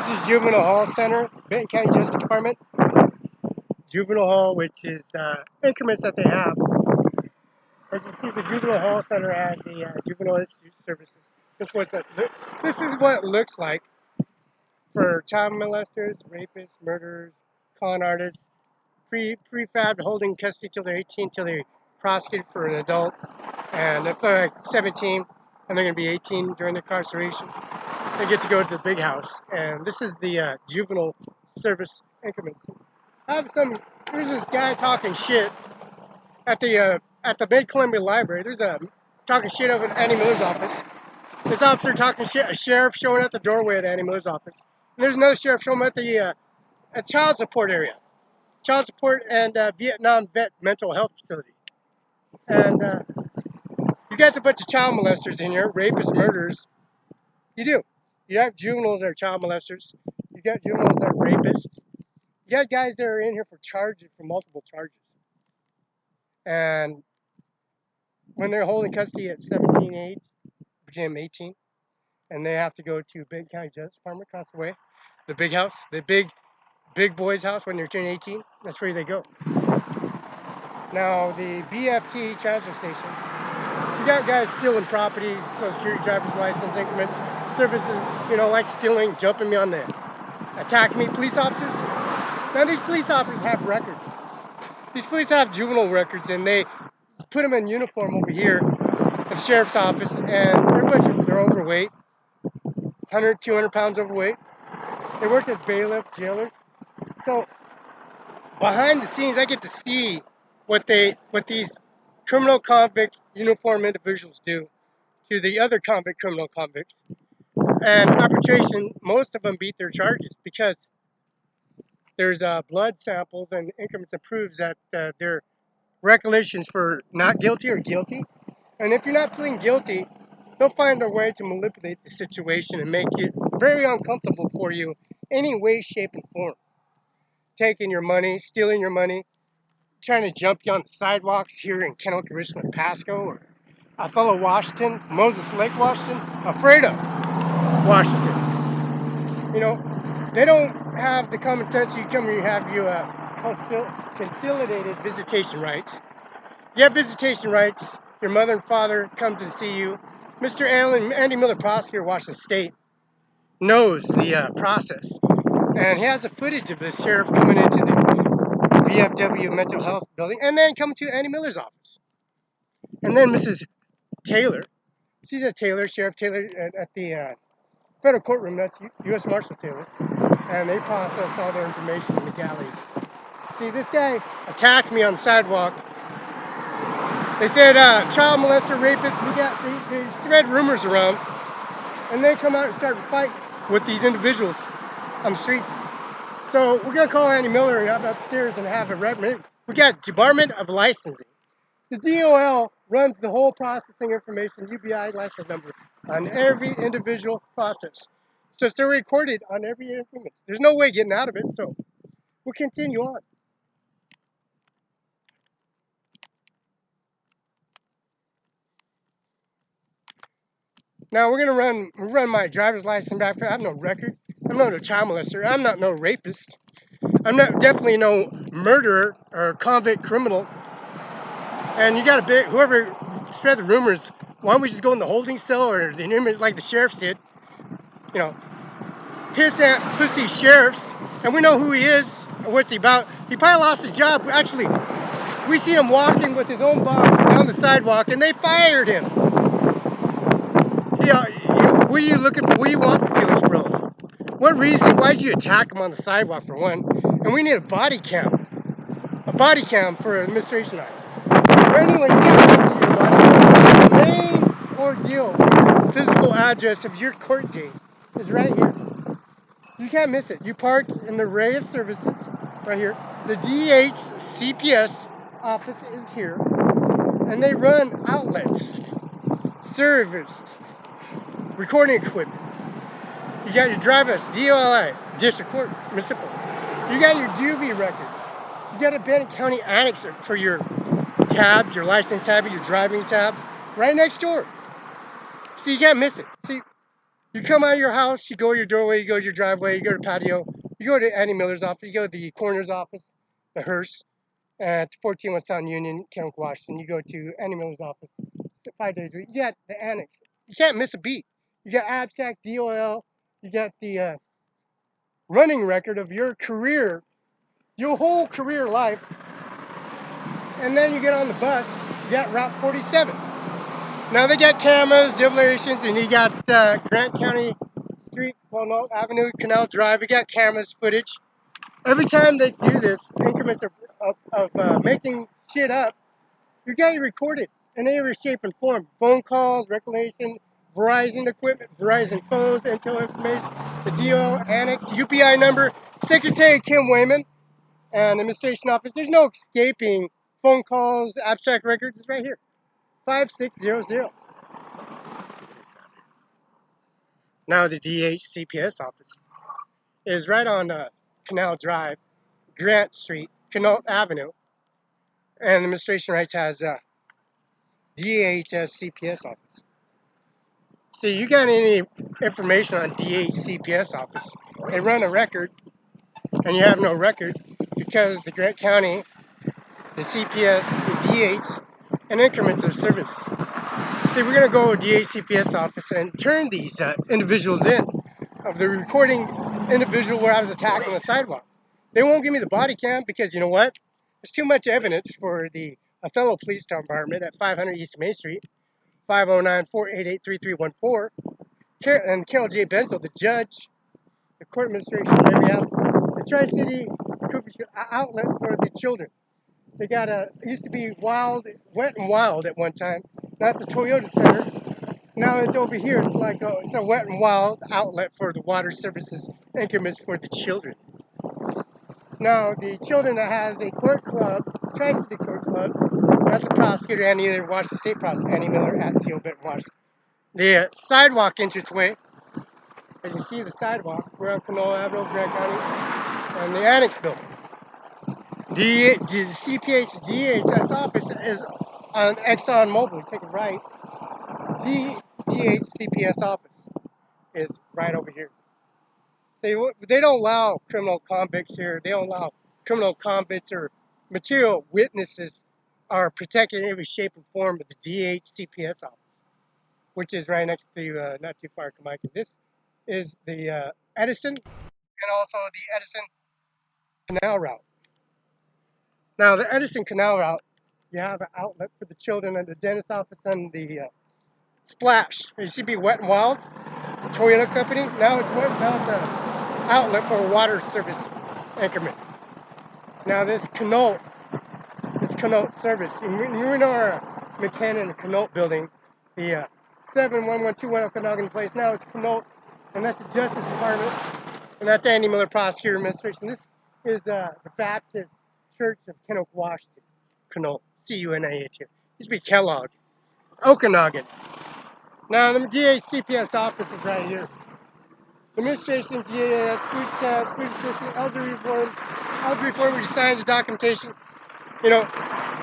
This is Juvenile Hall Center, Benton County Justice Department. Juvenile Hall, which is increments that they have. As you see, the Juvenile Hall Center has the Juvenile Institute Services. This is what it looks like for child molesters, rapists, murderers, con artists, prefab holding custody till they're 18, till they're prosecuted for an adult, and they're like 17, and they're going to be 18 during incarceration. They get to go to the big house, and this is the juvenile service increments. There's this guy talking shit at the Mid-Columbia Library. There's a talking shit over at Annie Miller's office. This officer talking shit, a sheriff showing at the doorway at Annie Miller's office. And there's another sheriff showing at the child support area. Child support and Vietnam vet mental health facility. And you got a bunch of child molesters in here, rapists, murderers. You do. You have juveniles that are child molesters. You got juveniles that are rapists. You got guys that are in here for multiple charges. And when they're holding custody at 17 age, became 18, and they have to go to Benton County Justice Department across the way, the big house, the big boys' house when they're turning 18. That's where they go. Now the BFT transfer station. You got guys stealing properties, Social Security, driver's license, increments, services, like stealing, jumping me on the, attacking me, police officers. Now these police officers have records. These police have juvenile records, and they put them in uniform over here at the sheriff's office, and they're overweight, 100, 200 pounds overweight. They work as bailiff, jailer. So behind the scenes, I get to see what these criminal convict uniform individuals do to the other criminal convicts. And arbitration, most of them beat their charges because there's blood samples and increments that proves that their recollections for not guilty or guilty. And if you're not pleading guilty, they'll find a way to manipulate the situation and make it very uncomfortable for you any way, shape, and form. Taking your money, stealing your money, trying to jump you on the sidewalks here in Kennewick, Richland, Pasco, or Othello, Washington, Moses Lake, Washington, Alfredo, Washington. They don't have the common sense. You come here, you have consolidated visitation rights. You have visitation rights. Your mother and father comes to see you. Mr. Andy Miller, prosecutor of Washington State, knows the process. And he has the footage of the sheriff coming into the VFW mental health building and then coming to Andy Miller's office. And then Mrs. Taylor, she's a Taylor, Sheriff Taylor at the federal courtroom, that's U.S. Marshal Taylor. And they process all their information in the galleys. See, this guy attacked me on the sidewalk. They said child molester, rapist. They spread rumors around, and they come out and start fights with these individuals on the streets. So we're gonna call Andy Miller and upstairs and have a rep. We got Department of Licensing. The DOL runs the whole processing information, UBI license number, on every individual process. So it's recorded on every information. There's no way getting out of it, so we'll continue on. Now we're gonna run my driver's license back. I have no record. I'm not no child molester. I'm not no rapist. I'm not definitely no murderer or convict criminal. And you got whoever spread the rumors. Why don't we just go in the holding cell or the image like the sheriffs did? Piss at pussy sheriffs, and we know who he is and what's he about. He probably lost his job. Actually, we see him walking with his own boss down the sidewalk, and they fired him. What are you looking for? What do you want from Felix Barela? What reason? Why'd you attack him on the sidewalk, for one? And we need a body cam. A body cam for administration items. Or anyone you can't visit your body cam. The main ordeal, physical address of your court date is right here. You can't miss it. You park in the array of services right here. The DH CPS office is here. And they run outlets, servers, recording equipment. You got your driver's DOLI, District Court, Municipal. You got your DUV record. You got a Benton County annex for your tabs, your license tab, your driving tabs, right next door. So you can't miss it. See, You come out of your house, you go to your doorway, you go to your driveway, you go to patio, you go to Andy Miller's office, you go to the coroner's office, the hearse, at 14 West Sound Union, Kennewick, Washington. You go to Andy Miller's office 5 days a week. You got the annex. You can't miss a beat. You got abstract, DOL. You got the running record of your career, your whole career life. And then you get on the bus, you got Route 47. Now they got cameras, divulations, and you got Grant County Street, Walnut Avenue, Canal Drive. You got cameras, footage. Every time they do this, increments of making shit up, you got to record it in every shape and form. Phone calls, reclamation, Verizon equipment, Verizon phones, Intel information, the DO annex, UPI number, Secretary Kim Wayman, and administration office. There's no escaping phone calls, abstract records. It's right here, 5600. Now the DHCPS office is right on Canal Drive, Grant Street, Canal Avenue, and administration rights has DHSCPS office. See, you got any information on DHCPS office, they run a record, and you have no record because the Grant County, the CPS, the DH, and increments of service. See, we're going to go to DHCPS office and turn these individuals in of the recording individual where I was attacked on the sidewalk. They won't give me the body cam because you know what? There's too much evidence for the Othello Police Department at 500 East Main Street, 509-488-3314, and Carol J. BENZEL, the judge, the court administration, every outlet. The Tri-City outlet for the children. They got it used to be wild, wet and wild at one time. That's the Toyota Center. Now it's over here. It's like it's a wet and wild outlet for the water services increments for the children. Now the children that has a court club, Tri-City Court Club, that's the prosecutor and either Washington State Prosecutor Annie Miller at CO Benton, Washington. The sidewalk entranceway, as you see the sidewalk, we're on Canola Avenue, Grant County, and the annex building. The CPH DHS office is on Exxon Mobil. Take it right. DHCPS office is right over here. They don't allow criminal convicts here. They don't allow criminal convicts or material witnesses are protected in every shape and form of the DHCPS office, which is right next to, not too far from Mike. This is the Edison and also the Edison Canal Route. Now, the Edison Canal Route, you have an outlet for the children and the dentist office and the Splash. It used to be Wet and Wild, the Toyota company. Now it's Wet and Wild, the outlet for a water service increment. Now this Canal service, you know our McKenna and Canal building, the 71121 Okanagan Place. Now it's Canal, and that's the Justice Department, and that's Andy Miller Prosecutor Administration. This is the Baptist Church of Kennewick, Washington. Canal, C-U-N-A-H. Used to be Kellogg, Okanagan. Now the DHCPS office is right here. Administration, DAS, food stamp, food assistance, elderly reform, where you sign the documentation. You know,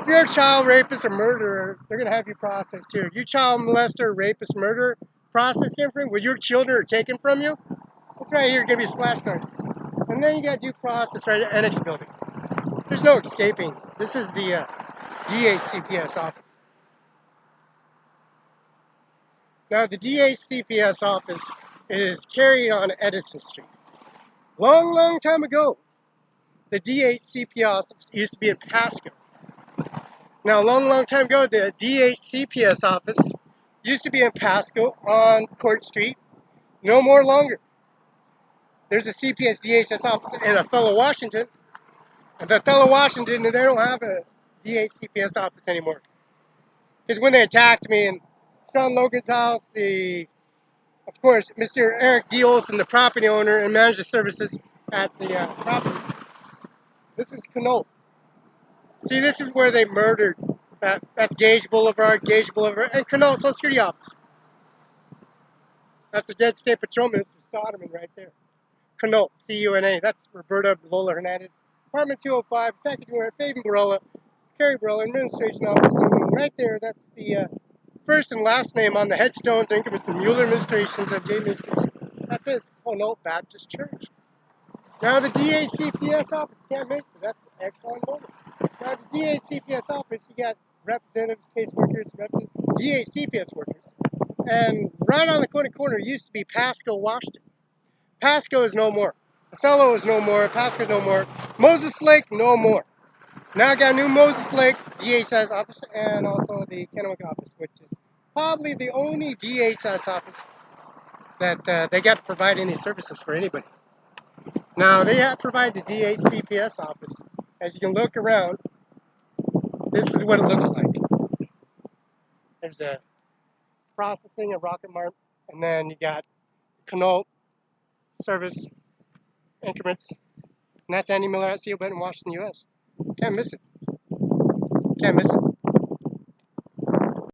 if you're a child rapist or murderer, they're going to have you processed here. If you child molester, rapist, murderer, process information where your children are taken from you, it's right here, give you a splash card. And then you got due process right at Annex building. There's no escaping. This is the DHCPS office. Now the DHCPS office is carried on Edison Street. Long time ago, the DHCPS office used to be in Pasco. Now, long time ago, the DHCPS office used to be in Pasco on Court Street. No more longer. There's a CPS DHS office in Othello, Washington. And Othello, Washington, they don't have a DHCPS office anymore. Because when they attacked me in Sean Logan's house, of course, Mr. Eric D. Olson, the property owner and manager services at the property. This is Canole. See, this is where they murdered. That's Gage Boulevard, and Canole Social Security office. That's the dead state patrolman, Mr. Soderman, right there. Canole, C-U-N-A. That's Roberta Lola Hernandez. Apartment 205, second floor, Fabian Barela, Carrie Barela, administration office. And right there, that's the first and last name on the headstones, increments, the Mueller Administrations of J Administration. That says Pono Baptist Church. Now the DACPS office, can't miss it. That's ExxonMobil. Now the DACPS office, you got representatives, caseworkers, DACPS workers. And right on the corner used to be Pasco, Washington. Pasco is no more. Othello is no more. Pasco is no more. Moses Lake, no more. Now I got a new Moses Lake DHS office and also the Kennewick office, which is probably the only DHS office that they got to provide any services for anybody. Now they have provide the DHCPS office. As you can look around, this is what it looks like. There's a processing of Rocket Mart, and then you got Connaught service increments, and that's Andy Miller at CO Benton, Washington, U.S. Can't miss it. Can't miss it.